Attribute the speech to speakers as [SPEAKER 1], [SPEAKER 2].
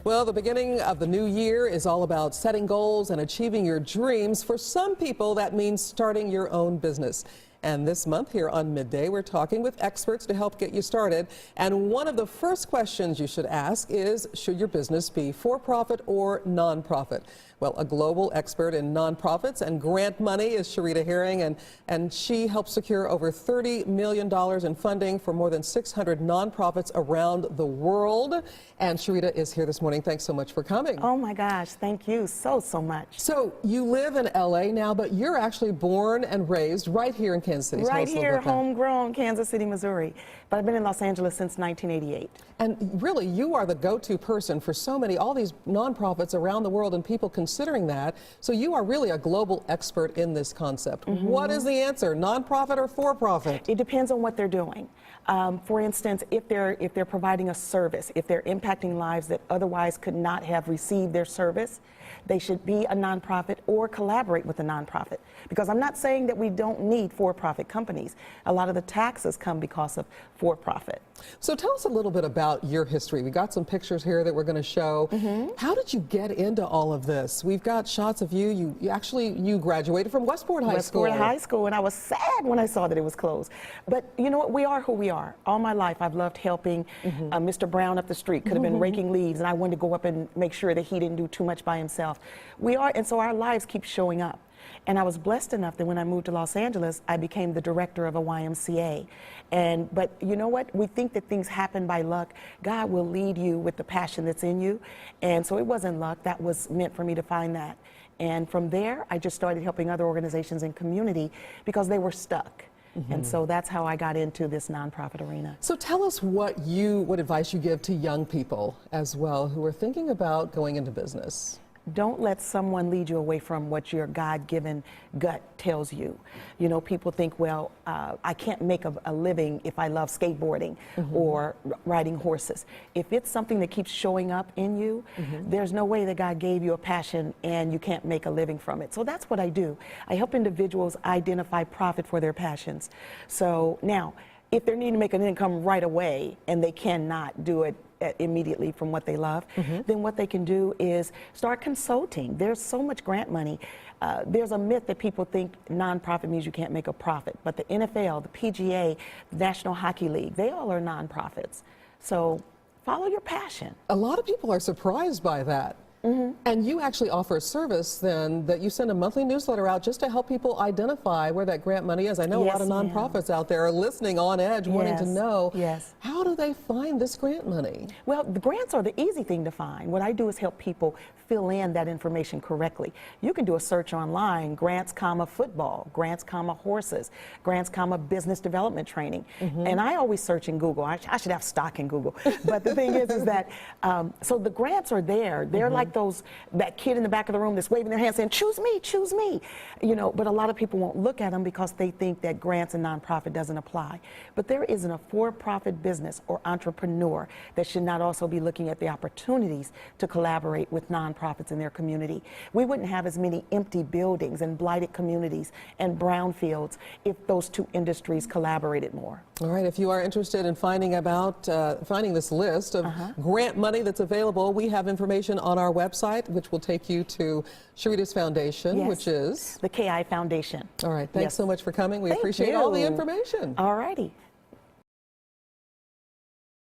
[SPEAKER 1] Well, the beginning of the new year is all about setting goals and achieving your dreams. For some people, that means starting your own business. And this month here on Midday, we're talking with experts to help get you started. And one of the first questions you should ask is, should your business be for-profit or nonprofit? Well, a global expert in nonprofits and grant money is Sherita Herring, and she helped secure over $30 million in funding for more than 600 nonprofits around the world. And Sherita is here this morning. Thanks so much for coming.
[SPEAKER 2] Oh my gosh, thank you so much.
[SPEAKER 1] So you live in LA now, but you're actually born and raised right here in Kansas City.
[SPEAKER 2] Right here, homegrown, Kansas City, Missouri. But I've been in Los Angeles since 1988.
[SPEAKER 1] And really, you are the go-to person for all these nonprofits around the world and people considering that. So you are really a global expert in this concept. What is the answer, nonprofit or for-profit?
[SPEAKER 2] It depends on what they're doing. For instance, if they're providing a service, if they're impacting lives that otherwise could not have received their service, they should be a nonprofit or collaborate with a nonprofit. Because I'm not saying that we don't need for-profit companies. A lot of the taxes come because of for-profit.
[SPEAKER 1] So tell us a little bit about your history. We got some pictures here that we're going to show. How did you get into all of this? We've got shots of you. You graduated from Westport High School.
[SPEAKER 2] Westport High School, and I was sad when I saw that it was closed. But you know what? We are who we are. All my life, I've loved helping. Mr. Brown up the street could have been raking leaves, and I wanted to go up and make sure that he didn't do too much by himself. We are, and so our lives keep showing up. And I was blessed enough that when I moved to Los Angeles, I became the director of a YMCA. But you know what? We think that things happen by luck. God will lead you with the passion that's in you. And so it wasn't luck. That was meant for me to find that. And from there, I just started helping other organizations and community because they were stuck. And so that's how I got into this nonprofit arena.
[SPEAKER 1] So tell us what advice you give to young people as well who are thinking about going into business.
[SPEAKER 2] Don't let someone lead you away from what your God-given gut tells you. You know, people think, well, I can't make a living if I love skateboarding or riding horses. If it's something that keeps showing up in you, there's no way that God gave you a passion and you can't make a living from it. So that's what I do. I help individuals identify profit for their passions. So now, if they're needing to make an income right away and they cannot do it immediately from what they love, then what they can do is start consulting. There's so much grant money. There's a myth that people think nonprofit means you can't make a profit, but the NFL, the PGA, the National Hockey League, they all are nonprofits. So follow your passion.
[SPEAKER 1] A lot of people are surprised by that. And you actually offer a service then that you send a monthly newsletter out just to help people identify where that grant money is. I know a lot of nonprofits out there are listening on edge wanting to know, how do they find this grant money? Well,
[SPEAKER 2] the grants are the easy thing to find. What I do is help people fill in that information correctly. You can do a search online, grants, football, grants, horses, grants, business development training. And I always search in Google. I should have stock in Google. But the thing is that, so the grants are there. They're like that kid in the back of the room that's waving their hand saying, choose me, choose me. You know, but a lot of people won't look at them because they think that grants and nonprofit doesn't apply. But there isn't a for-profit business or entrepreneur that should not also be looking at the opportunities to collaborate with nonprofits in their community. We wouldn't have as many empty buildings and blighted communities and brownfields if those two industries collaborated more.
[SPEAKER 1] All right, if you are interested in finding this list of grant money that's available, we have information on our website, which will take you to Sherita's foundation, which is?
[SPEAKER 2] The KI Foundation.
[SPEAKER 1] All right, thanks so much for coming. We appreciate all the information.
[SPEAKER 2] All righty.